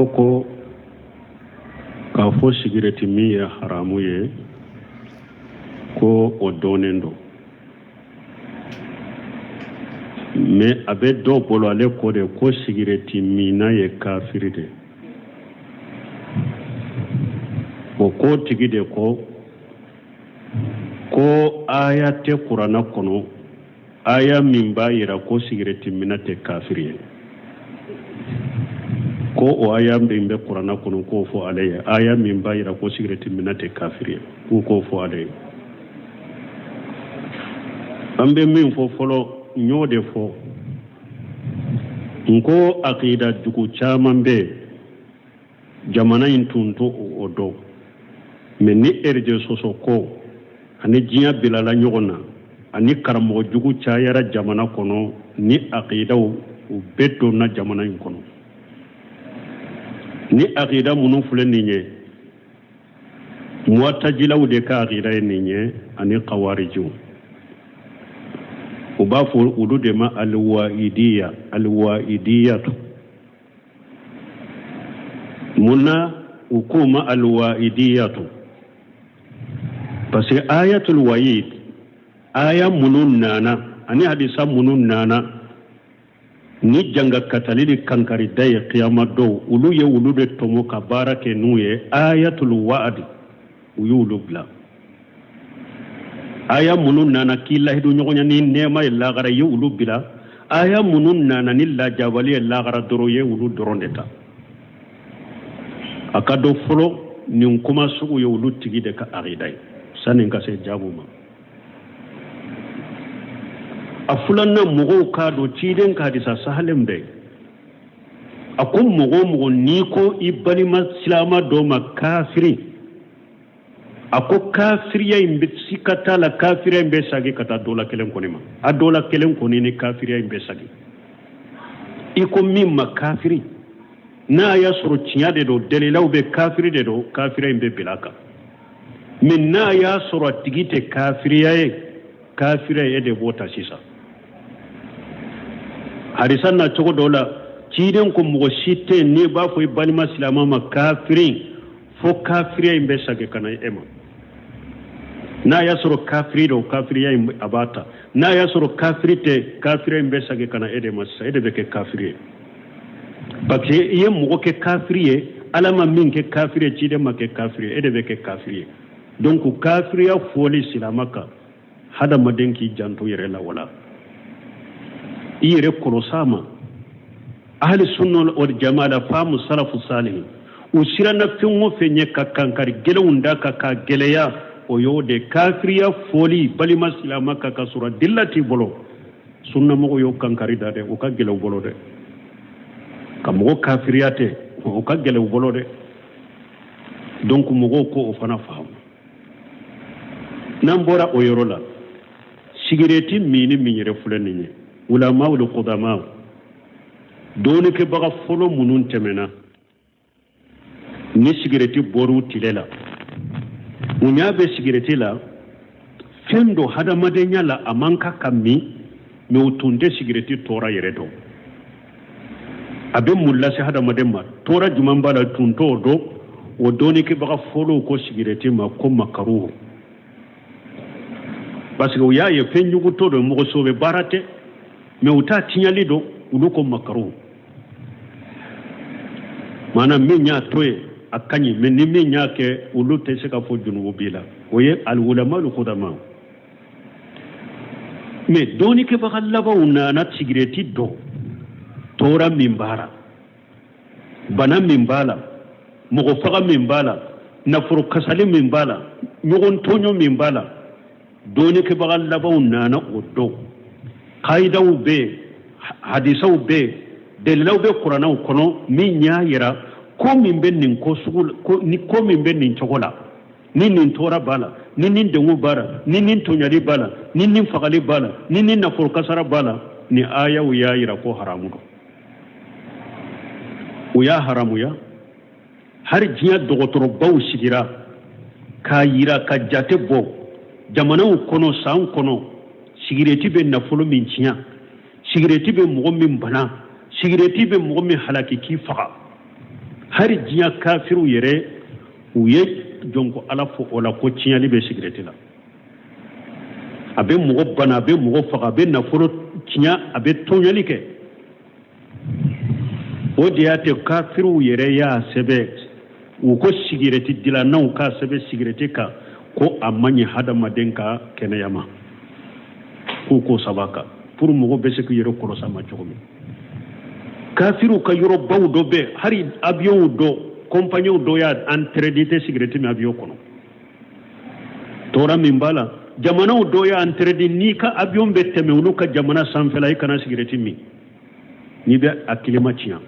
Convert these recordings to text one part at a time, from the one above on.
ko ka fo sigireti min ye haramu ye ko o dɔnnen do mais a bɛ dɔ bolo ale ko de ko sigireti minna ye kafiri de o ko tigi de ko aya tɛ kuranna kɔnɔ aya min b'a yira ko sigireti minna tɛ kafiri ye ko o aya min bɛ kuranna kɔnɔ k'o fɔ ale ye aya min b'a yira ko sigireti minna tɛ kafiri ye k'o fɔ ale ye an bɛ min fɔ fɔlɔ n y'o de fɔ n ko akida jugu caman bɛ jamana in tun to o dɔn mais ni erje sɔsɔ ko ani diɲɛ bilala ɲɔgɔn na ani karamɔgɔ jugu cayara jamana kɔnɔ ni akidaw u bɛɛ donna jamana in kɔnɔ ni akida minnu filɛ nin ye mu'tazilaw de ka akida ye nin ye ani khawarijiw u b'a fɔ olu de ma alwaidiyatu munna u ko ma alwaidiyatu parce que ayatul waid aya minnu nana ani hadisa minnu nana ni janga katalili kankari da ye qiyama dɔw olu ye olu de tɔmɔ ka baara kɛ n'u ye ayatul wa'd u y'olu bila aya minnu nana k'i lahidu ɲɔgɔnya ni nɛɛma ye lagara ye olu bila aya minnu nana ni lajabali ye lagara dɔrɔn ye olu dɔrɔn de ta a ka dɔ fɔlɔ nin kuma sugu ye olu tigi de ka akida ye sani ka se jaabu ma a filanan mɔgɔw k'a dɔn ciden ka hadisa sahalen bɛ a ko mɔgɔ mɔgɔ n'i ko i balima silama dɔ ma kafiri a ko kafiriya in bɛ sika t'a la kafiriya in bɛ sagi ka taa dɔ la kelen kɔni ma a dɔ la kelen kɔni ni kafiriya in bɛ sagi i ko min ma kafiri n'a y'a sɔrɔ tiɲɛ de don dalilaw bɛ kafiri de don kafiriya in bɛ bila a kan mais n'a y'a sɔrɔ a tigi tɛ kafiriya ye kafiriya ye de b'o ta sisan hadisa na cogo dɔ la ciden ko mɔgɔ si tɛ yen n'i b'a fɔ i balima silama ma kafiri fo kafiriya in bɛ sagi ka na e ma n'a y'a sɔrɔ kafiri don kafiriya in a b'a ta n'a y'a sɔrɔ kafiri tɛ kafiriya in bɛ sagi ka na e de ma sisan e de bɛ kɛ kafiri ye parce que i ye mɔgɔ kɛ kafiri ye ala ma min kɛ kafiri ye ciden ma kɛ kafiri ye e de bɛ kɛ kafiri ye donc kafiriya fɔli silama kan hadamaden k'i janto yɛrɛ la wala i yɛrɛ kɔlɔs'a ma ahli sunna wal jamaa la faamu salafu salih u siranna fɛn o fɛn ɲɛ ka kankari gɛlɛnw da ka gɛlɛya o y'o de kafiriya fɔli balima silama kan ka sɔrɔ dilla t'i bolo sunna mɔgɔw y'o kankari da dɛ o ka gɛlɛn u bolo dɛ ka mɔgɔ kafiriya tɛ o ka gɛlɛn u bolo dɛ donc mɔgɔw ko o fana faamu n'an bɔra o yɔrɔ la sigireti min yɛrɛ filɛ nin ye ulamaw de qudamaw dɔɔnikɛbaga fɔlɔ minnu tɛmɛna ni sigireti bɔr'u tile la u ɲa bɛ sigireti la fɛn dɔ hadamadenya la a man ka min mais u tun tɛ sigireti tɔɔra yɛrɛ dɔn a bɛ mun lase hadamaden ma tɔɔra jumɛn b'a la tun t'o dɔn o dɔɔnikɛbaga fɔlɔw ko sigireti ma ko makaruhu parce que u y'a ye fɛn jugutɔ don mɔgɔ so bɛ baara tɛ mais u t'a tiɲɛli dɔn olu ko makaruhu maanaam min y'a to ye a ka ɲi mais ni min y'a kɛ olu tɛ se ka fɔ junubu b'i la o ye al-ulama al-qudama mais dɔɔnikɛbaga labanw nana sigireti dɔn tɔɔra min b'a la bana min b'a la mɔgɔ faga min b'a la nafolo kasali min b'a la ɲɔgɔn tɔɲɔ min b'a la dɔɔnikɛbaga labanw nana o dɔn kaidaw bɛ yen hadisaw bɛ yen dalilaw bɛ kurannaw kɔnɔ min y'a yira ko min bɛ nin ko sugu la ni ko min bɛ nin cogo la ni nin tɔɔra b'a la ni nin dengun b'a la ni nin tɔɲɔli b'a la ni nin fagali b'a la ni nin nafolo kasara b'a la ni ayaw y'a yira ko haramu don u y'a haramuya hali diɲɛ dɔgɔtɔrɔbaw sigira k'a yira ka jate bɔ jamanaw kɔnɔ san kɔnɔ sigireti bɛ nafolo min tiɲɛ sigireti bɛ mɔgɔ min bana sigireti bɛ mɔgɔ min halaki k'i faga hari jiya kafiru yere uye jonko ala fo ola ko tinyali be sigreti la abe mugo bana abe mugo faga abe nafolo tinya abe tonyali ke o diate kafiru yere ya sebe u ko sigreti dila naw ka sebe sigreti ka ko amanye hada madenka keneyama ko sabaka pour mugo be se ko yero ko sama jogomi kafiru ka yoro baw do be hari avion do compagnon do ya entredité sécurité mi avion kono tora mimbala jamana do ya entredi ni ka avion be teme ulu ka jamana sanfela kana sécurité mi ni be akilema tiya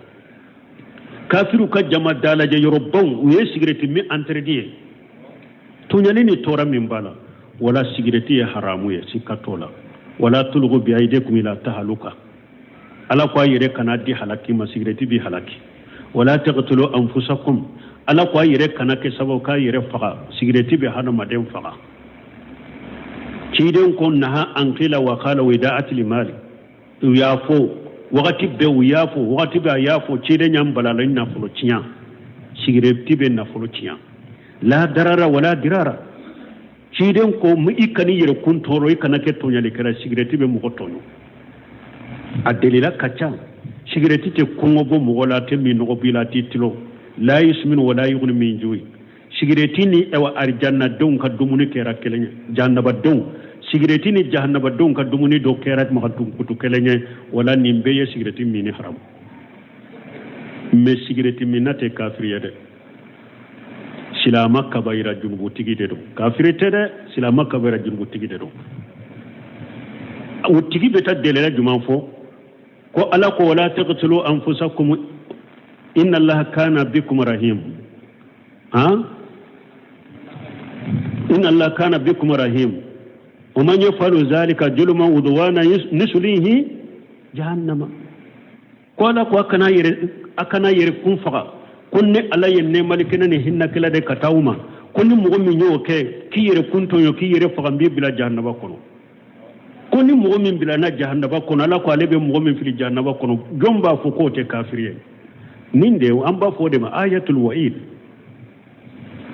kafiru ka jama dala je yoro baw u ye sécurité mi entredi to nyani ni tora mimbala wala sécurité haramu ye sikatola wala tulgu bi aidikum ila tahaluka ala ko yere kana di halaki masigireti bi halaki wala taqtulu anfusakum ala ko yere kana ke sabo ka yere faga sigireti bi hana maden faga ciden ko naha ankila wa qala wida'at limali yafo wakati be yafo wakati be yafo ciden nyam balala na fulo ciya sigireti be na fulo ciya la darara wala dirara ciden ko mu ikani yere kun toro ikana ke tonyale kala sigireti be mu ko tonyo adelila kacha sigareti te kongo bo mogola te mi no bila titlo la yusmin wala yughni min juwi sigareti ni ewa arjanna don ka dumuni kera kelenya jannaba don sigareti ni jahannaba don ka dumuni do kera ma dum kutu kelenya wala ni mbeye sigareti mi ni haram me sigareti mi nate kafiriya de silama kabaira junubu tigide do kafirete de silama kabaira junubu tigide do o tigi beta delela juman fo ko ala ko wala taqtulu anfusakum inna allaha kana bikum rahim inna allaha kana bikum rahim wa man yafalu zalika julman udwana nuslihi jahannama ko ala ko akana yere kun faga kunne ala yenne malikina ne hinna kala de katawuma kunni mugo min yo ke ki yere kun to yo ki yere faga mbi bila jahannama kono koni mogo min bila na jahannaba kono ala ko ale be mogo min fili jahannaba kono jomba fo ko te kafiriye ninde an ba fo de ma ayatul wa'id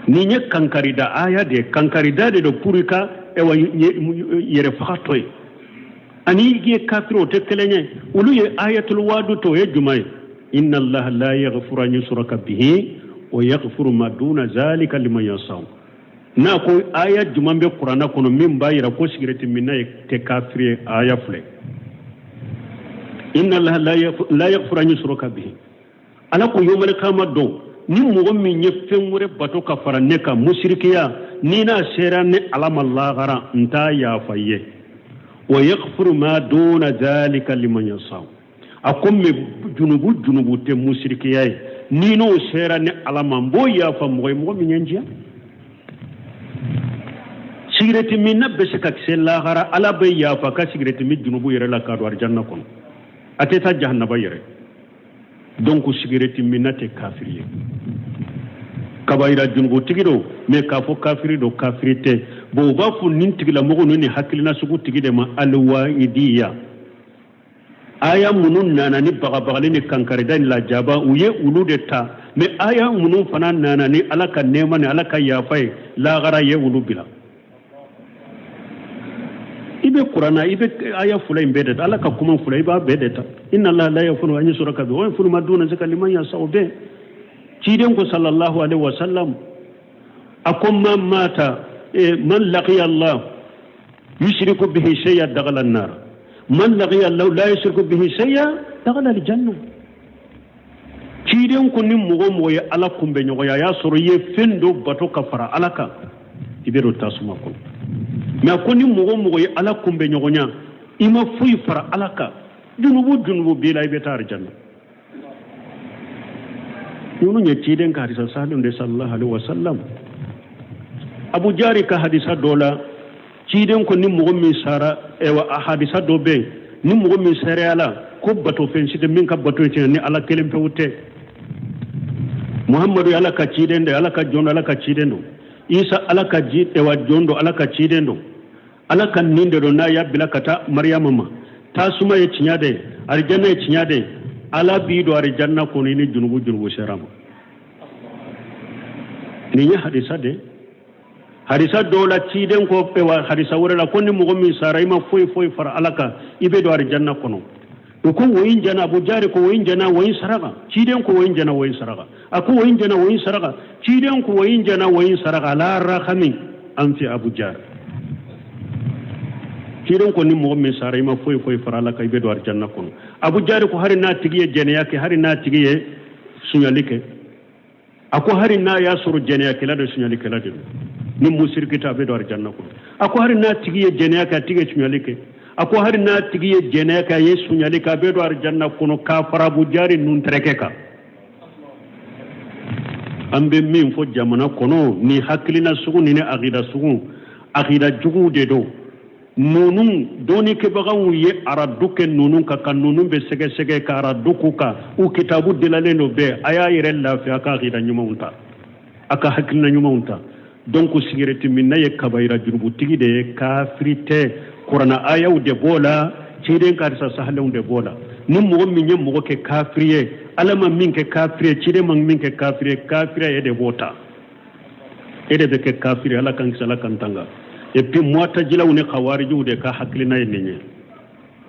ni nye kankarida aya de kankarida de do purika e wa yere fakatoy ani ge kafiro te kelenye ulu ye ayatul wadu to ye jumay inna allaha la yaghfiru an yushraka bihi wa yaghfiru ma duna zalika liman yasha na ko aya jumambe qur'ana kono min bayira ko sigireti minna te kafiri aya fule inna allaha la yaghfiru an yushraka bihi ala ko yomal kama do ni mo min yefen wure bato ka faranne ka mushrikiya ni na serane alama lagara nta ya faye wa yaghfiru ma duna zalika liman yasha akum junubu te mushrikiya ni no serane alama mbo ya fa mo min nyanjia sigireti min na be se ka kise lahara ala be yafa ka sigireti min junubu yere la kadu arjanna kono ateta jahannaba yere donc sigireti min na te kafiriye kabaira junubu tigido me ka fo kafiri do kafirite bo ba fu nin tigila mogo ni hakilina sugu tigide ma alwaidiya aya munun nana ni baga ni kankare dan la jaba uye ulu de ta me aya munun fana nana ni alaka nema ni alaka yafai la gara ye ulu bila ibe qur'ana ibe aya fulay bedeta ala ka kuma fulay ba bedeta inna allaha la yaghfiru an yushraka bihi wa yaghfiru ma duna zalika liman yasha'u be ciden ko sallallahu alaihi wasallam akum man mata man laqiya allah yushriku bihi shay'an dakhala an-nar man laqiya allah la yushriku bihi shay'an dakhala al-janna ciden ko nim mo ya ala kumbe nyogo ya soro ye fendo bato kafara alaka ibero tasuma ko mais koni mogo ye ala kumbe nyogonya ima fuyi fara alaka junubu bila ibe tar janna yunu nye ciden ka hadisa sallallahu alaihi wasallam abu jari ka hadisa dola ciden ko ni mogo mi sara ewa hadisa do be ni mogo mi sare ala ko bato fensite min ka bato ci ni ala kelem pewute muhammadu ala ka ciden de ala ka jondo ala ka ciden do isa ala ka jite wa jondo ala ka ciden do ala kan ninde do na ya bila kata maryama ma ta suma ye cinyade arjanna ye cinyade ala bi do arjanna ko ni junubu serama ni nya hadisa de hadisa dola ciden ko pe wa hadisa wala ko ni mo mi sara ima foy fara alaka ibe do arjanna kono ko woyin jana abu jari ko woyin jana woyin saraka ciden ko woyin jana woyin saraka ako woyin jana woyin saraka ciden ko woyin jana woyin saraka la rakhami am fi abu jari ciden ko ni mo mi sara ima foy fara alaka ibe do arjanna kono abu jari ko hari na tigiye jene yake hari na tigiye sunyalike ako hari na ya suru jene yake la do sunyalike la de ni musirkita be do arjanna kono ako hari na tigiye jene yake tigiye sunyalike ako hari na tigiye jene ka yesu nyali ka bedo arjanna kono ka farabu jari nun tereke ka ambe min fo jamana kono ni haklina sugu ni aqida sugu aqida jugu de do nunun doni ke bagawu ye araduke nunun ka kan nunun be sege sege ka araduku ka u kitabu dilale no be aya yire la fi aka aqida nyuma unta aka haklina nyuma unta donc sigireti minna ye kabaira junubu tigi de kafirite Qur'ana ayaw de bola ciden ka sa sahalun de bola nim mo min nyem mo ke kafiriye alama min ke kafiriye ciden man min ke kafiriye e de bota e de ke kafiriye ala kan sala kan tanga et puis mota jilaw ne khawariju de ka haklina yenye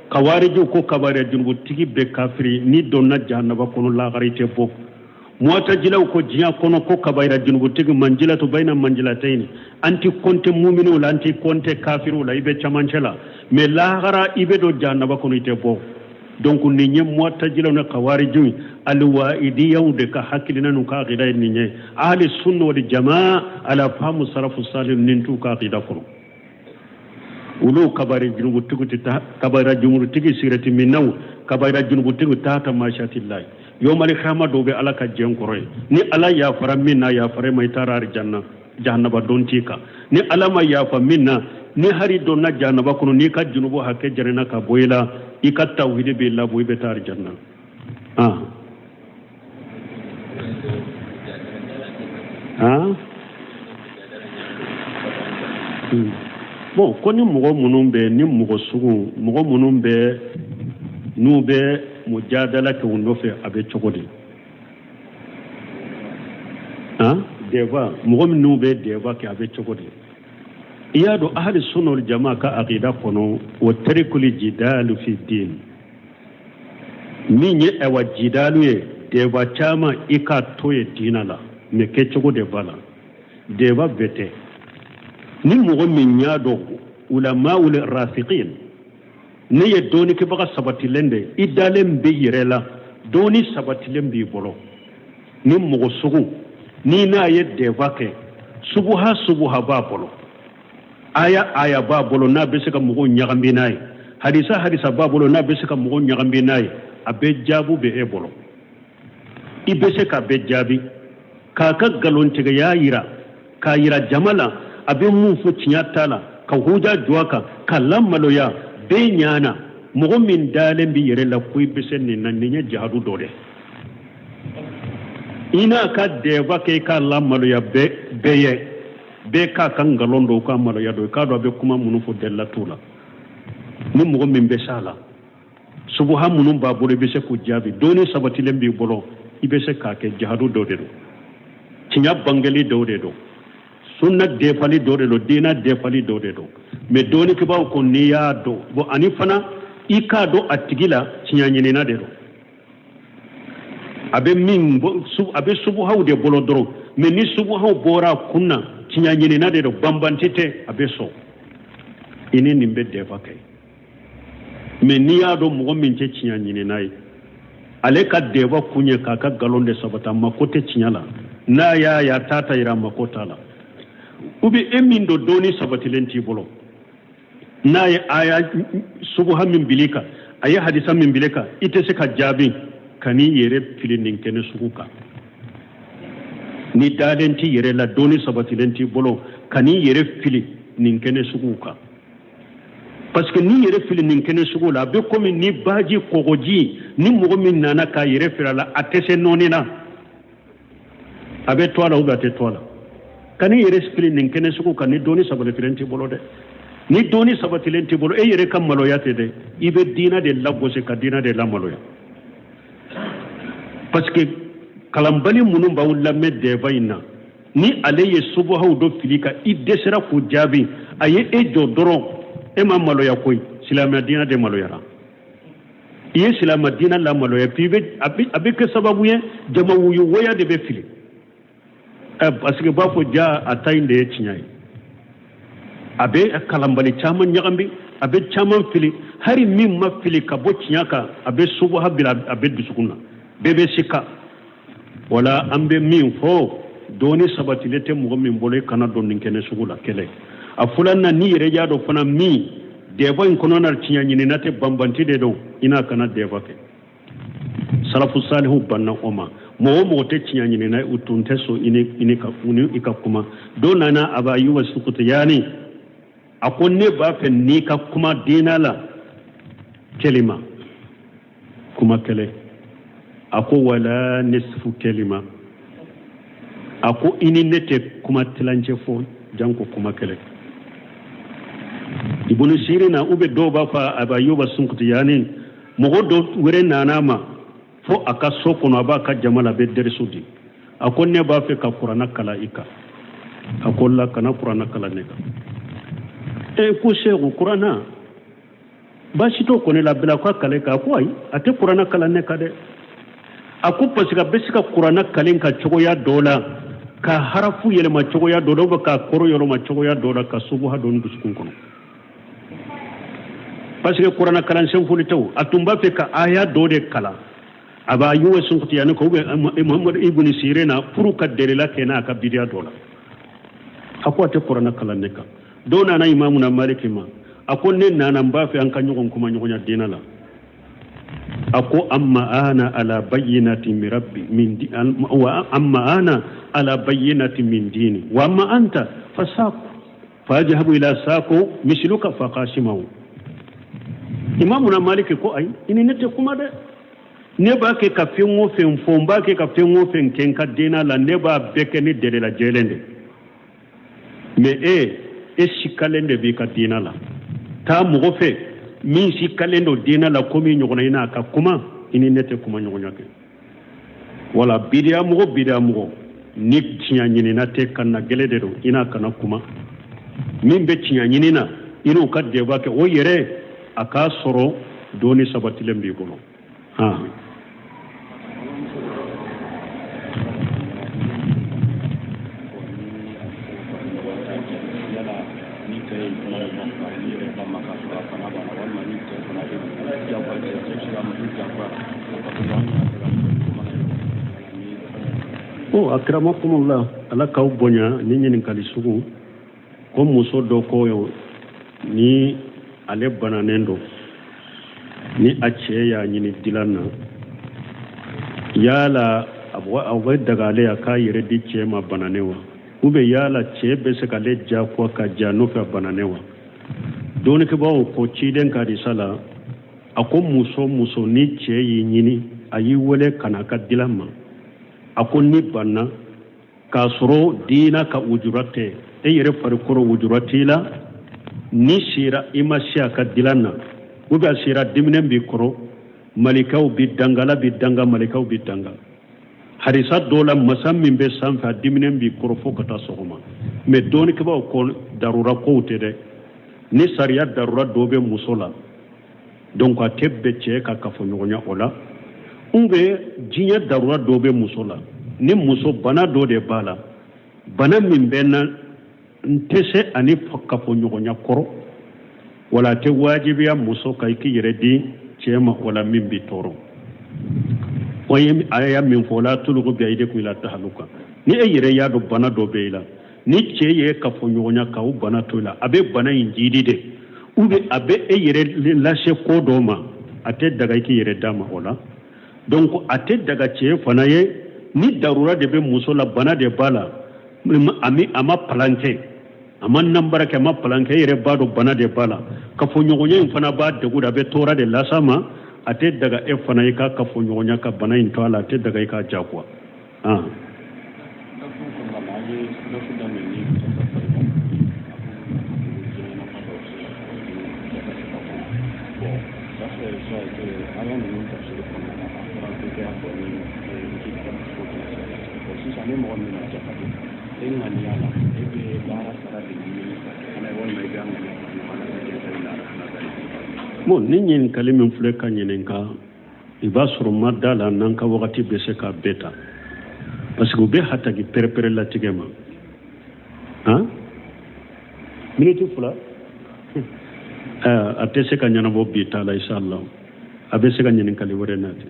khawariju ko kabare junbu tigi be kafiri ni donna jahannaba kono la garite bo mota jilaw ko jiya kono ko kabaira junbu tigi manjilatu baina manjilatayn anti konte mu'minu la anti konte kafiru la ibe chamanchela mais la gara ibe do jahannaba kono ite bo donc ni nyem mota jilaw ne khawariju al waidiyaw de ka hakilina nu ka gida ni nye ahli sunna wal jamaa ala famu sarafu salih nintu ka gida kono ulu kabari junbu tigi ta kabaira junbu tigi sirati minaw kabaira junbu tigi ta mashatillah yomali khama dobe ala ka jenkoroy ni ala ya fara minna ya fara mai tarar janna jahannaba don tika ni ala ma ya fa minna ni hari don na jahannaba kuno ni ka junubo hakke jarena ka boyla ika tawhid billah boy be tar janna bon koni mugo munumbe ni mugo sugu mugo munumbe nube mujadala ke undofe abe chokodi deva mugom nube deva ke abe chokodi iyado ahli sunna wal jamaa ka aqida kono wa tarikul jidal fi din minye ewa jidalu ye deva chama ika toye dinala me ke chokode bala deva bete ni mugom nyado ulama ul rafiqin ne ye doni ke baka sabatilende idalem be yirela doni sabatilen bi bolo ni mogo sugu ni na ye devake subuha ba bolo aya ba bolo na be se ka mogo nyagambi nay hadisa ba bolo na be se ka mogo nyagambi nay abe jabu be e bolo ibe se ka be jabi ka galon tiga ya yira ka yira jamala abe mun fu tala ka huja juaka ka lamaloya be nyana mogo min dalen bi yere la kuy besen ni nan ni jihadu dole ina ka deva ke ka lamalo ya be ka kan galondo ka malo ya do ka do be kuma munu fo della tula ni mogo min be sala subha munu ba bole be se ku jabi doni sabati lembi bolo ibe se ka ke jihadu dole do tinya bangali dole do sunna defali dole do dina defali dole do me doni ke baw ko niya do bo ani fana ika do atigila tinyanyine na de do abe min bo abe subu hawde bolo doro me ni subu haw bora kunna tinyanyine na de do bambantite abe so ini nimbe defa kay me niya do mo min ce tinyanyine nay ale ka deva kunye ka galonde sabata makote tinyala na ya tata ira makota la ubi emin do doni sabatilenti bolo na ya aya subha min bilika aya hadisa min bilika ite se ka jabi kani yere filinin kene sukuka ni dalenti yere la doni sabatilenti bolo kani yere fili nin kene sukuka parce que ni yere fili nin kene sukula be komi ni baji kogoji ni mogo min nana ka yere filala atese nonina abe toala ou ate toala kani yere fili nin kene sukuka ni doni sabatilenti bolo de ni doni sabatilenti bolo e yere kam maloyate de ibe dina de lagose ka dina de la maloya parce que kalambali munum bawul lamme de bayna ni ale ye subuhaw do fili ka i dɛsɛra k'o jaabi a ye e jɔ dɔrɔn e ma maloya koyi silamɛya diinɛ de maloyara i ye silamɛya diinɛ lamaloya puis a bɛ kɛ sababu ye jama woya de bɛ fili parce que b'a fɔ ja a ta in de ye tiɲɛ ye a bɛ kalanbali caman ɲagami a bɛ caman fili hari min ma fili ka bɔ tiɲɛ kan a bɛ subuha bila a bɛ dusukun na bɛɛ bɛ sika wala an bɛ min fɔ dɔɔni sabatilen tɛ mɔgɔ min bolo i kana dɔn nin kɛnɛ sugu la kɛlɛ a filanan ni yɛrɛ y'a dɔn fana min dɛbɔ in kɔnɔna na tiɲɛ ɲinina tɛ banbanti de don i n'a kana dɛbɔ kɛ salafu salihu banna o ma mɔgɔ mɔgɔ tɛ tiɲɛ ɲinina u tun tɛ so i ka kuma don nana aba yuba sukutiyani a ko ne b'a fɛ n'i ka kuma diinɛ la kelima kuma kɛlɛ a ko wala nisfu kelima a ko i ni ne tɛ kuma tilancɛ fɔ janko kuma kɛlɛ ibunu sirina ube dɔw b'a fɔ aba yuba sukutiyani mɔgɔ dɔ wɛrɛ nana ma fo a ka so kɔnɔ a b'a ka jama la a bɛ dɛrisu di a ko ne b'a fɛ ka kuranna kala i kan a ko la kana kuranna kala ne kan ko seku kuranna baasi t'o kɔni la bila ko a kale kan a ko ayi a tɛ kuranna kala ne kan dɛ a ko parce que a bɛ se ka kuranna kalen ka cogoya dɔ la ka harafu yɛlɛma cogoya dɔ la ubiyɛn ka kɔrɔ yɛlɛma cogoya dɔ la ka subuha dɔɔni dusukun kɔnɔ parce que kuranna kalansen foli tɛ o a tun b'a fɛ ka aya dɔ de kalan a b'a yuwa sunkutiyani ko muhammad ibn sirina furu ka derela kɛ n'a ka bidiya dɔ la a ko a tɛ kuranna kalan ne kan dɔw nana imamuna maliki ma a ko ne nana n b'a fɛ an ka ɲɔgɔn kuma ɲɔgɔnya diinɛ la a ko amma ana ala bayyinatin min rabbi wa amma ana ala bayyinatin min dini wa amma anta fasaku fajhabu ila saku misluka faqashimahu imamuna maliki ko ay ini ne tɛ kuma dɛ ne b'a kɛ ka fɛn o fɛn fɔ n b'a kɛ ka fɛn o fɛn kɛ n ka diinɛ la ne b'a bɛɛ kɛ ni dɛrɛla jɛlen de mais e sikalen de b'i ka diinɛ la taa mɔgɔ fɛ min sikalen don diinɛ la komi ɲɔgɔnna i n'a ka kuma i ni ne tɛ kuma ɲɔgɔnya kɛ wala bidiya mɔgɔ ni tiɲɛ ɲinina tɛ ka na gɛlɛ de don i n'a kana kuma min bɛ tiɲɛ ɲinina i n'o ka dɛba kɛ o yɛrɛ a k'a sɔrɔ dɔɔni sabatilen b'i bolo akramakumullah ala k'aw bonya ni ɲininkali sugu ko muso dɔ ko ni ale bananen don ni a cɛ y'a ɲini dilan na yala aw bɛ daga ale a k'a yɛrɛ di cɛ ma bananen wa ubiyɛn yala cɛ bɛ se k'ale diyagoya ka diya nɔfɛ a bananen wa dɔɔnikɛbaaw ko ciden ka hadisa la a ko muso ni cɛ y'i ɲini a y'i wele ka na a ka dilan ma a ko ni banna k'a sɔrɔ diina ka wujura tɛ e yɛrɛ farikɔrɔ wujura t'i la ni sera i ma se a ka dilan na ubiyɛn a sera diminen b'i kɔrɔ malikaw bi dangala bi danga malikaw bi danga hadisa dɔw la masa min bɛ sanfɛ a diminen b'i kɔrɔ fo ka taa sɔgɔma mais dɔɔnikɛbaaw ko darura kow tɛ dɛ ni sariya darura dɔw bɛ muso la donc a tɛ bɛn cɛ ka kafoɲɔgɔnya o la ubiyɛn diɲɛ darura dɔw bɛ muso la ni muso bana dɔ de b'a la bana min bɛ na n tɛ se ani kafoɲɔgɔnya kɔrɔ wala a tɛ wajibiya muso kan i k'i yɛrɛ di cɛ ma wala min b'i tɔɔrɔ o ye a y'a min fɔ la tulugu bi aydikum ila tahaluka ni e yɛrɛ y'a dɔn bana dɔ bɛ i la ni cɛ ye kafoɲɔgɔnya ka o bana to i la a bɛ bana in jidi de ubiyɛn a bɛ e yɛrɛ lase ko dɔ ma a tɛ daga i k'i yɛrɛ d'a ma o la donc a tɛ daga cɛ fana ye ni darura de bɛ muso la bana de b'a la a ma palan kɛ a ma nanbara kɛ a ma palan kɛ e yɛrɛ b'a dɔn bana de b'a la kafoɲɔgɔnya in fana b'a degun a bɛ tɔɔrɔ de las'a ma a tɛ daga e fana i ka kafoɲɔgɔnya ka bana in to a la a tɛ daga i k'a diyagoya Bon ni ɲininkali min filɛ ka ɲininka i b'a sɔrɔ ma da la n'an ka wagati bɛ se ka bɛɛ ta parce que u bɛ hataki pɛrɛpɛrɛ latigɛ ma miniti fila a tɛ se ka ɲɛnabɔ bi ta la inshallah a bɛ se ka ɲininkali wɛrɛ nati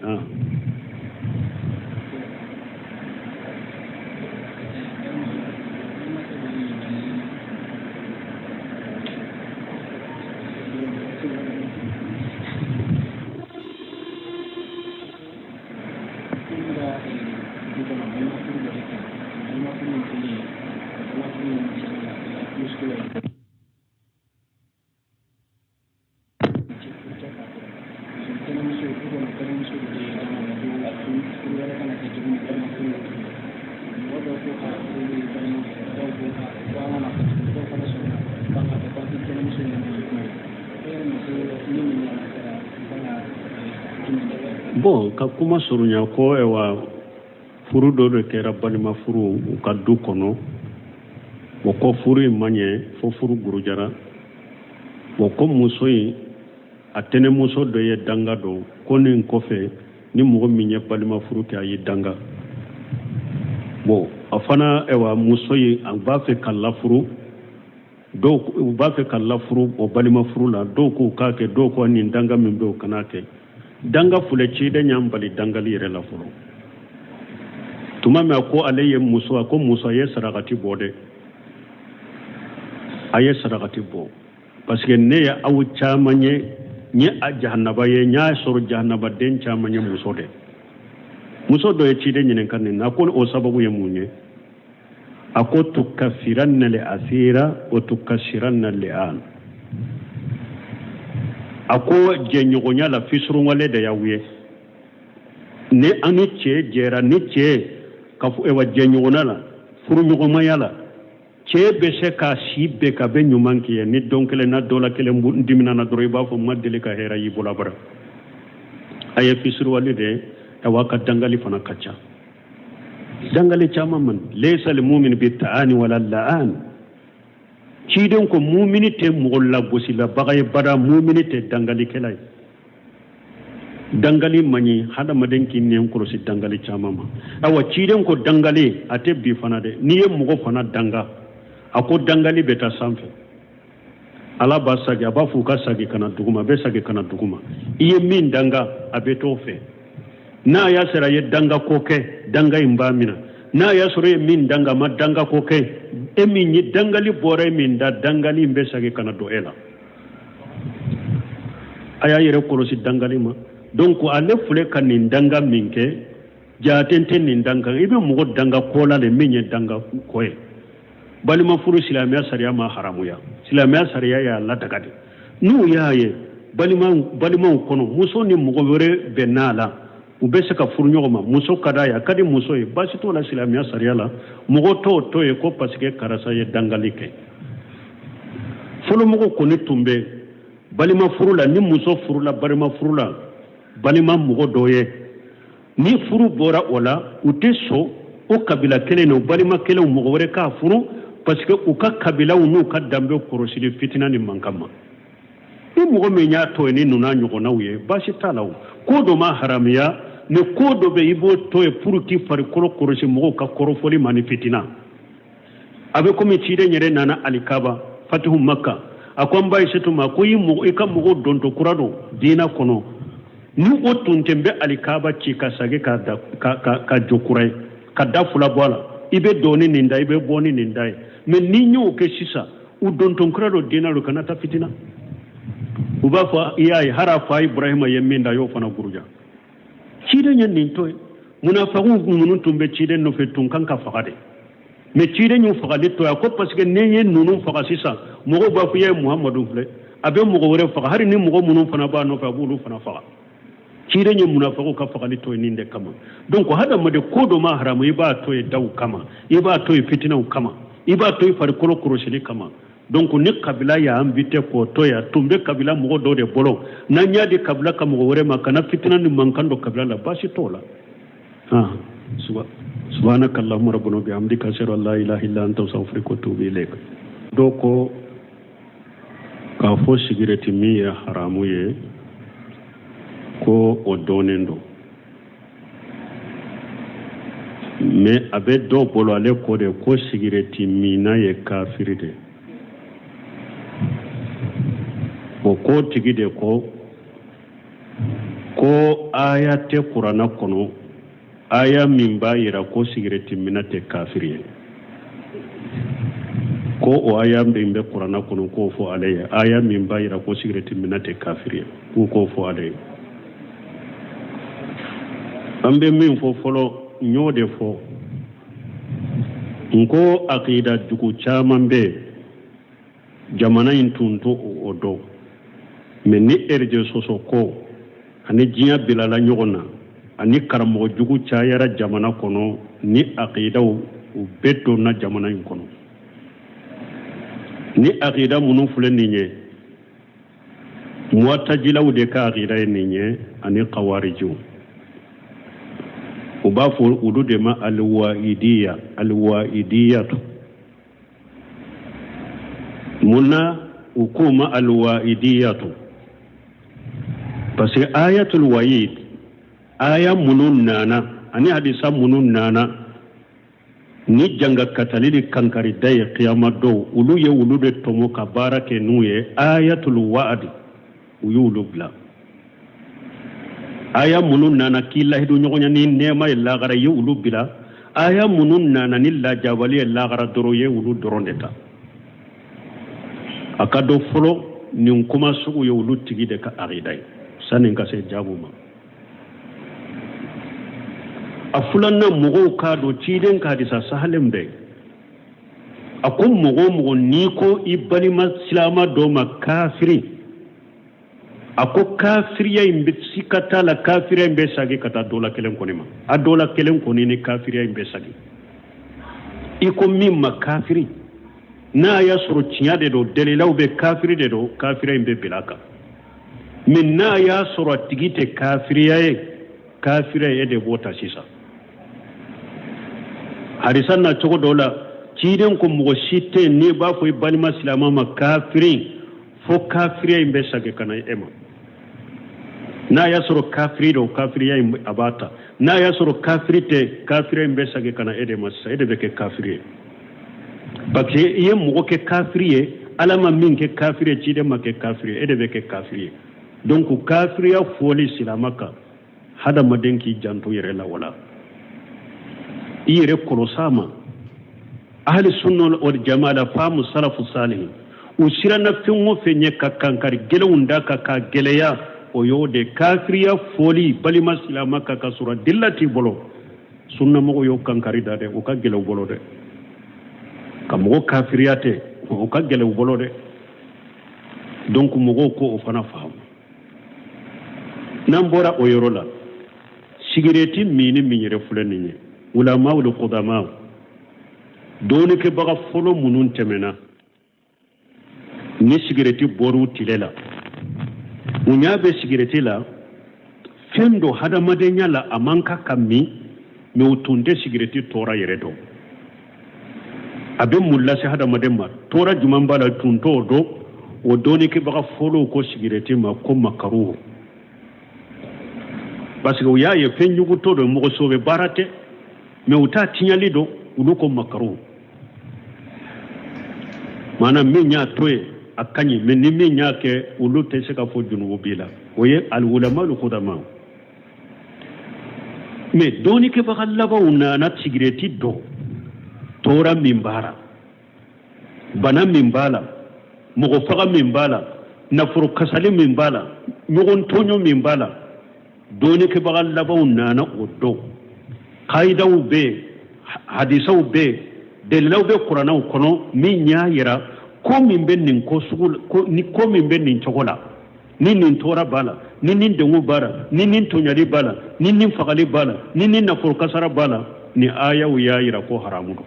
bon ka kuma surunya ko ewa furu dɔ de kɛra balima furu u ka du kɔnɔ o ko furu in man ɲɛ fo furu gurujara o ko muso in a tɛnɛmuso dɔ ye danga dɔn ko nin kɔfɛ ni mɔgɔ min ye balima furu kɛ a ye danga bon a fana ewa muso in a b'a fɛ ka lafuru dɔw u b'a fɛ ka lafuru o balima furu la dɔw k'u k'a kɛ dɔw ko nin danga min bɛ o kana kɛ danga fule ciden y'an bali dangali yɛrɛ la fɔlɔ tuma min a ko ale ye muso a ko muso a ye sarakati bɔ dɛ a ye sarakati bɔ parce que ne ye aw caman ye n ye a jahanaba ye n y'a sɔrɔ jahanabaden caman ye muso dɛ muso dɔ ye ciden ɲininka nin na a ko o sababu ye mun ye a ko tukafiranna le asira o tukasiranna le an a ko jɛɲɔgɔnya la fisurunwale de y'aw ye ni an ni cɛ jɛra ni cɛ ka ewa jɛɲɔgɔnya la furuɲɔgɔnmaya la cɛ bɛ se ka si bɛɛ ka bɛ ɲuman kɛ ni dɔn kelen na dɔ la kelen dimina na dɔrɔn i b'a fɔ ma deli ka hɛrɛ y'i bolo bara a ye fisuruwale de ewa ka dangali fana ka ca dangali caman man laysa lil mu'min bi ta'ani wala la'an ciden ko mumini tɛ mɔgɔ lagosilabaga ye bada mumini tɛ dangalikɛla ye dangali man ɲi hadamaden k'i nɛn kɔlɔsi dangali caman ma awa ciden ko dangali a tɛ bi fana dɛ n'i ye mɔgɔ fana danga a ko dangali bɛ taa sanfɛ ala b'a sagi a b'a fɔ u ka sagi kana duguma a bɛ sagi kana duguma i ye min danga a bɛ t'o fɛ n'a y'a sɔrɔ a ye danga ko kɛ danga in b'a minɛ n'a y'a sɔrɔ e ye min danga ma danga ko kɛ e min ye dangali bɔra e min da dangali in bɛ sagi kana don e la a y'a yɛrɛ kɔlɔsi dangali ma donc ale filɛ ka nin danga min kɛ jaaten tɛ nin danga i bɛ mɔgɔ danga ko la de min ye danga ko ye balima furu silamɛya sariya ma haramuya silamɛya sariya y'a ladaga de n'u y'a ye balimaw kɔnɔ muso ni mɔgɔ wɛrɛ bɛ n'a la u bɛ se ka furu ɲɔgɔn ma muso ka d'a ye a ka di muso ye baasi t'o la silamɛya sariya la mɔgɔ t'o to ye ko parce que karisa ye dangali kɛ fɔlɔmɔgɔw kɔni tun bɛ balima furu la ni muso furu la balima furu la balima mɔgɔ dɔ ye ni furu bɔra o la u tɛ sɔn o kabila kelen na o balima kelen mɔgɔ wɛrɛ k'a furu parce que u ka kabilaw n'u ka danbe kɔrɔsili fitina ni mankan ma ni mɔgɔ min y'a to ye ni ninnu ɲɔgɔnnaw ye baasi t'a la o ko dɔ ma haramiya mais ko dɔ bɛ i b'o to ye pour k'i farikolo kɔlɔsi mɔgɔw ka kɔrɔfɔli ma ni fitina a bɛ komi ciden yɛrɛ nana alikaba fatihu maka a ko an ba Aisatu ma ko i ka mɔgɔw dontɔ kura don diinɛ kɔnɔ ni o tun tɛ bɛ alikaba ci ka sagi ka jɔ kura ye ka da fila bɔ a la i bɛ dɔn ni nin da i bɛ bɔ ni nin da ye mais ni y'o kɛ sisan u dontɔ kura don diinɛ don kana taa fitina u b'a fɔ i y'a ye hali a fa Ibrahima ye min da a y'o fana guruja ciden ye nin to ye munafiqun ninnu tun bɛ ciden nɔfɛ tun kan ka faga de mais ciden y'u fagali to ye ko parce que ne ye ninnu faga sisan mɔgɔw b'a fɔ i ye Muhamadu filɛ a bɛ mɔgɔ wɛrɛ faga hali ni mɔgɔ minnu fana b'a nɔfɛ a b'olu fana faga ciden ye munafiqun ka fagali to ye nin de kama donc hadamaden ko dɔ ma haramu i b'a to ye daw kama i b'a to ye fitinaw kama i b'a to ye farikolo kɔlɔsili kama donc ni kabila y'a invité k'o to ye a tun bɛ kabila mɔgɔ dɔ de bolo n'an y'a di kabila ka mɔgɔ wɛrɛ ma kana fitina ni mankan dɔ kabila la baasi t'o la سبحانك اللهم ربنا وبحمدك أشهد أن لا إله إلا أنت أستغفرك وأتوب إليك دوكو كافو سيغريتي مي حرامو يه ko o donen do mais abe do bolo ale ko de ko sigireti mina ye kafiri de ko tigi de ko ayate qur'ana kono aya min ba yira ko sigireti mina te kafiri ko o aya min be qur'ana kono ko fo ale aya min ba yira ko sigireti mina te kafiri ko fo ale ambe min fo folo nyode fo nko aqida duku chaman be jamana intunto odo men ni erje soso ko ani jiya bilala nyogona ani karamo duku chayara jamana kono ni aqida u beto na jamana in kono ni aqida munu fulen ninye mu'tazilaw de ka aqida ninye ani qawariju وبافو ودود ما الوائدية منا وكوما الوائدية بس آية الوائد آية منون نانا أني حديثة منون نانا ni janga katalili kankari daye qiyama do ulu ye ulu de tomo ka barake nuye ayatul wa'd uyulu bla aya munun nana kila hidu nyogonya ni nema illa gara ye ulu bila aya munun nana ni la jabali illa gara doro ye ulu dorondeta akado folo ni nkuma sugu ye ulu tigi de ka aridai sanin ka se jabuma afulanna mugo kado ciden kadisa sahalembe akum mugo niko ibali maslama do makafiri ako kafiriya imbe sikata la kafiriya imbe sagi kata dola kelen konima a dola kelen konini kafiriya imbe sagi iko mimma kafiri na ya suru tinyade do delilaw be kafiri de do kafiriya imbe bilaka min na ya suru tigite kafiriya de bota sisa harisan na chogo dola ciden ko mo shite ne ba ko ibani maslama ma kafirin fo kafiriya imbe sagi kana ema na ya soro kafiri do kafiriya abata na ya soro kafirite kafiriya imbe sagi kana ede masa ede beke kafiriye bakse iye mo ke kafiriye alama min ke kafiriye ciden ma ke kafiriye ede beke kafiriye donc kafiriya foli silamaka hada madenki janto yere la wala ire kolosama ahli sunna wal jamaa famu salafu salih usira na finwo fenye kakankari gelunda ka geleya oyode kafiriya foli bali maslama ka sura dillati bolo sunna mo yo kankari dade o ka gelew bolo de kamo kafiriyate o ka gelew bolo de donc mo ko o fana faamu nambora oyorola sigireti mini minyere fulani ulama ul qudama doni ke baga folo munun temena ni sigireti boru tilela munyabe sigireti la fendo hada madenya la amanka kammi me utunde sigireti tora yeredo abe mulla se hada mademma tora jumambala tunto do o doni ke baga folo ko sigireti ma ko makaru parce que uya ye fenyugo to do mo sobe barate me uta tinyali do uluko makaru mana minya toye akanyi men ni minya ke ulute se ka fo junugo bila oye al ulama al qudama me doni ke bakallaba una na sigreti do tora mimbara bana mimbala mugo faga mimbala nafuru kasali mimbala nyogon tonyo mimbala doni ke bakallaba una na odo qaidaw be hadisaw be delaw be qur'anaw kono min nya yira ko min ben nin ko sugul ko ni ko min ben nin chokola ni nin tora bala ni nin dengu bara ni nin tonyali bala ni nin fagali bala ni nin nafur kasara bala ni aya ya yira ko haramu do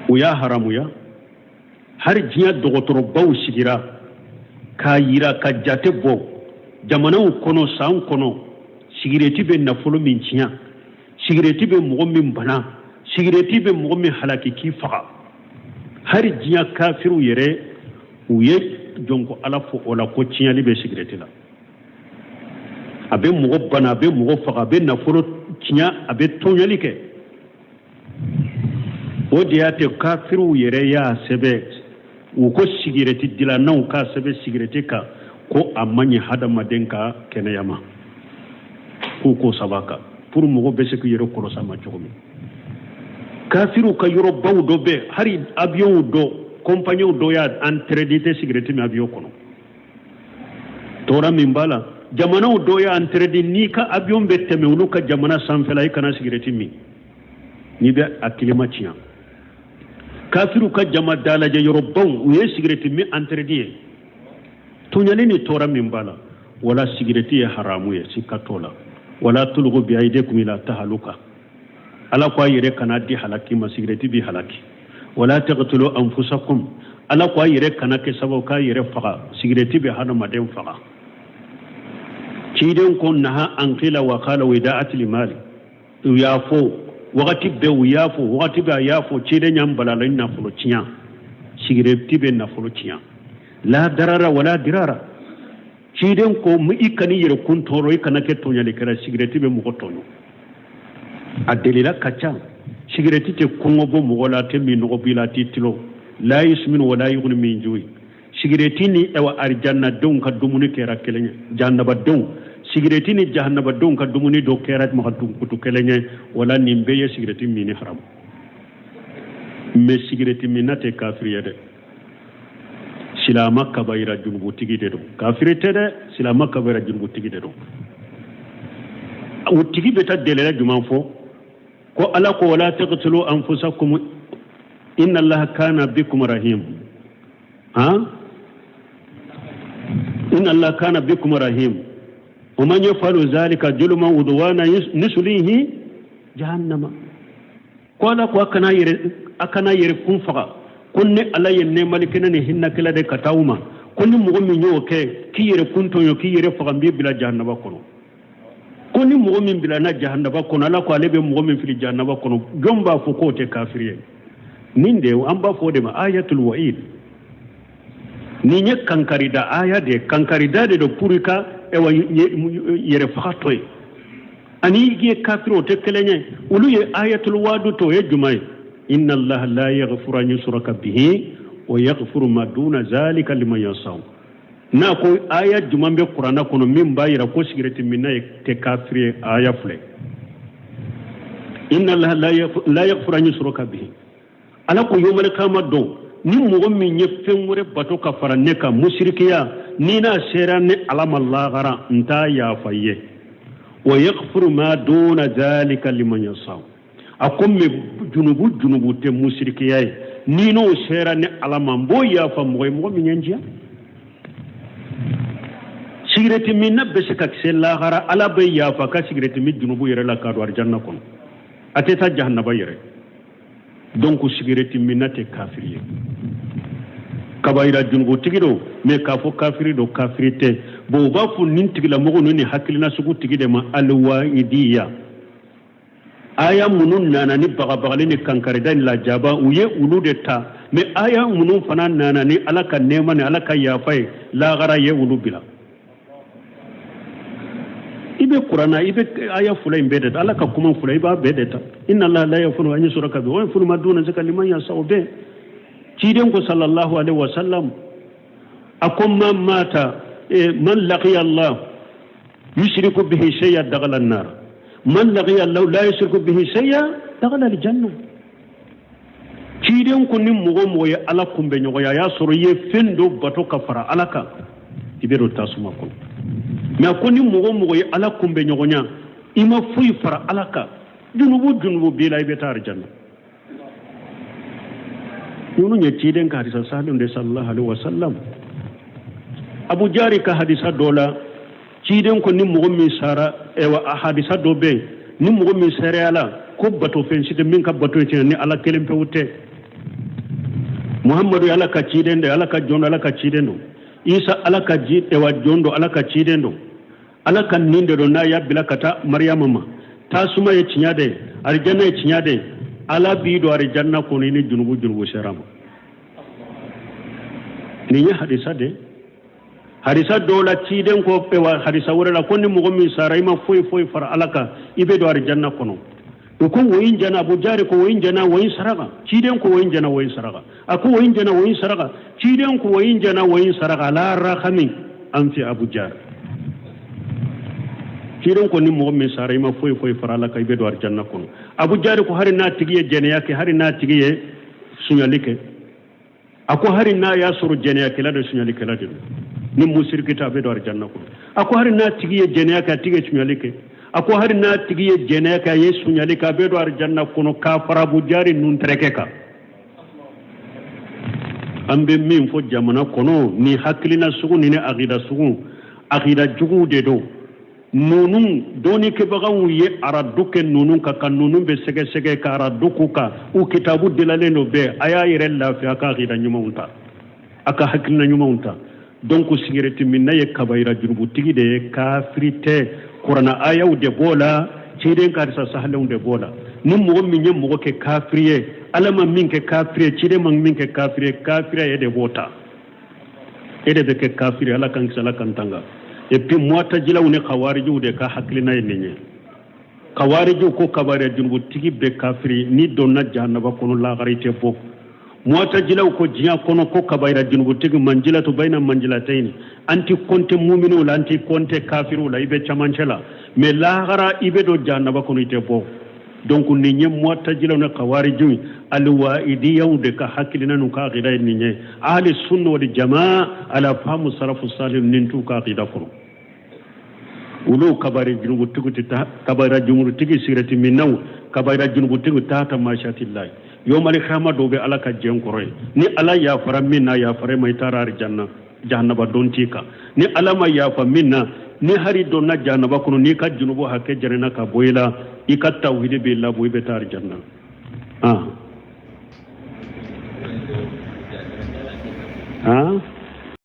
uya haramu ya har jiya dogotoro baw sigira ka yira ka jate bo jamanaw kono san kono sigireti be nafolo min ciya sigreti be mogo min bana sigreti be mogo min halaki ki faga hari jinya kafiru yere uye jonko ala fo ola ko tinyali be sigreti la abe mogo bana abe mogo faga abe nafolo tinya abe tonyali ke o diate kafiru yere ya sebe u ko sigreti dila naw ka sebe sigreti ka ko amanye hadamaden ka keneyama ko sabaka pour mogo be se ko yero ko sama jogomi kafiru ka yoro baw do be hari avion do compagnie do ya entredité sécurité mi avion kono tora min bala jamana do ya entredé ni ka avion be teme ulu ka jamana sanfela kana sécurité mi ni be akilima tiya kafiru ka jama dala je yoro baw u ye sécurité mi entredé to nyale ni tora min bala wala sécurité haramu ye sikatola wala tulgu bi aidikum ila tahaluka ala ko yire kana di halaki masigireti bi halaki wala taqtulu anfusakum ala ko yire kana ke sabo ka yire faga sigireti bi hana maden faga ciden ko naha an qila wa qala wida'at limali yafo wakati be yafo wakati be yafo ciden nyam balalan na fulo ciya sigireti be na fulo ciya la darara wala dirara ciden ko mu ikani yire kun toro ikana ke tonyale kera sigireti be mu ko tonyo adelila kacha sigireti te kungo bo mu wala te mi no bila titilo la yusmin wala yughni min juwi sigireti ni ewa arjanna don ka dumuni kera kelenya jannaba don sigireti ni jahannaba don ka dumuni do kera ma dum kutu kelenya wala nimbe ye sigireti mi ni haram me sigireti mi nate kafiriya de silama kabaira junubu tigi de do kafirete de silama kabaira junubu tigi de do o tigi beta delela juman fo ko ala ko wala taqtulu anfusakum inna allaha kana bikum rahim inna allaha kana bikum rahim wa man yafalu zalika julman udwana nuslihi jahannama ko ala ko akana yere kun faga kunne ala yenne malikina ni hinna kala de katawuma kunni mogo min yoke ki yere kunto yo ki yere faga mbi bila jahannama kono kunni mogo min bila na jahannama kono ala ko alebe mogo min fili jahannama kono jomba fo ko te kafiriye ninde an ba fo de ma ayatul wa'id ni nye kankarida aya de kankarida de do purika ewa yere faga toy ani ye kafiro te kelenye ulu ye ayatul wadu to ye jumay inna allaha la yaghfiru an yushraka bihi wa yaghfiru ma duna zalika liman yasha na ko aya jumambe qur'ana kono min bayira ko sigireti minna te kafire aya fule inna allaha la yaghfiru an yushraka bihi ala ko yomal kama do ni mo min ye fenwure bato ka faranne ka mushrikiya ni na serane alama lagara nta ya faye wa yaghfiru ma duna zalika liman yasha akom me junubu te mushrikiya ni no serane alama mbo ya fa mo min yanjiya sigireti minna bese ka kisela gara ala be ya fa ka sigireti mi junubu yere la ka do arjanna kon ateta jahannaba yere donc sigireti minna te kafiriye kabaira junubu tigido me ka fo kafiri do kafirite bo ba fu nin tigila mogo ni hakilina sugu tigide ma alwaidiya aya munun nana ni bagabagale ni kankarida ni la jaba uye ulu de ta me aya munun fana nana ni alaka nema ni alaka yafai la gara ye ulu bila ibe qur'ana ibe aya fula imbede alaka kuma fula iba bedeta inna allaha la yaghfiru an yushraka bihi wa yaghfiru ma duna zalika liman yasha'u be ciden ko sallallahu alaihi wasallam akum man mata man laqiya allah yushriku bihi shay'an dakhala an-nar man laqiya allah la yushriku bihi shay'an dakhala al-janna ciden ko nim mo ya ala kumbe nyogo ya soro ye fendo bato kafara alaka ibero tasuma ko mais ko nim mo ya ala kumbe nyogo nya ima fuy fara alaka junubu bila ibe tar janna yunu nye ciden ka hadisa sallallahu alaihi wasallam abu jari ka hadisa dola ciden ko ni mo mi sara e wa hadisa do be ni mo mi sara ala ko bato fen site min ka bato ci ni ala kelem pe wutte muhammadu ala ka ciden de ala ka jondo ala ka ciden do isa ala ka ji e wa jondo ala ka ciden do ala kan ninde do na yabila kata maryama ma tasuma ye tiɲɛ de arijanna ye tiɲɛ de ala b'i don arijanna kɔnɔ i ni junubu sera ma nin ye hadisa de hadisa dɔw la ciden ko wa hadisa wɛrɛ la ko ni mɔgɔ min sara i ma foyi fara ala kan i bɛ don arijanna kɔnɔ u ko woyin jana abu jari ko woyin jana woyin saraka ciden ko woyin jana woyin saraka a ko woyin jana woyin saraka ciden ko woyin jana woyin saraka la rakhamin an fi abu jari ciden ko ni mɔgɔ min sara i ma foyi fara ala kan i bɛ don arijanna kɔnɔ abu jari ko hari n'a tigi ye jɛnɛya kɛ hari n'a tigi ye suɲali kɛ a ko hari n'a y'a sɔrɔ jɛnɛyakɛla de suɲalikɛla de ni musiriki ta a bɛ don arijanna kɔnɔ a ko hari n'a tigi ye jɛnɛya kɛ a tigi ye suɲali kɛ a ko hari n'a tigi ye jɛnɛya kɛ a ye suɲali kɛ a bɛ don arijanna kɔnɔ k'a fara abu jari nun tɛrɛkɛ kan an bɛ min fɔ jamana kɔnɔ ni hakilina sugu ni akida sugu akida juguw de don ninnu dɔɔnikɛbagaw ye aradu kɛ ninnu kan ka ninnu bɛ sɛgɛsɛgɛ ka aradu k'u kan u kitabu dilalen don bɛɛ a y'a yɛrɛ lafiya a ka akida ɲumanw ta a ka hakilina ɲumanw ta donc sigirɛti minna ye kabayira jurubutigi de ye kafiri tɛ kuranna ayaw de b'o la ciden karisa sahalenw de b'o la ni mɔgɔ min ye mɔgɔ kɛ kafiri ye ala ma min kɛ kafiri ye ciden ma min kɛ kafiri ye kafiriya ye de b'o ta e de bɛ kɛ kafiri ala kan kisi ala kan tanga et puis mu'tazilaw ni khawarijiw de ka hakilina ye nin ye khawarijiw ko kabayira jurubutigi bɛ kafiri ni donna jahanaba kɔnɔ lagare tɛ bɔ mu'tazilaw ko diɲɛ kɔnɔ ko kabayira junubutigi manjilatu bayna manjilatayn anti konte mu'minu la anti konte kafiru la ibe camancɛ la mais lahara ibe do jahannaba kɔnɔ ite bɔ donc nin ye mu'tazilaw ni khawarijiw alwaidiyaw de ka hakilina nu ka aqida nin ye ahli sunna wal jamaa ala fahmu salafu salih nin tu ka aqida kɔnɔ ulu kabayira junubutigi sirati minnaw kabayira junubutigi tahta mashatillahi yomali khama do be ala ka jen koroy ni ala ya fara minna ya fara mai tarar janna jahannaba don tika ni ala ma ya fa minna ni hari don na jahannaba kuno ni ka junubu hakke jarena ka boyla ika tawhid billah boy be tar janna ah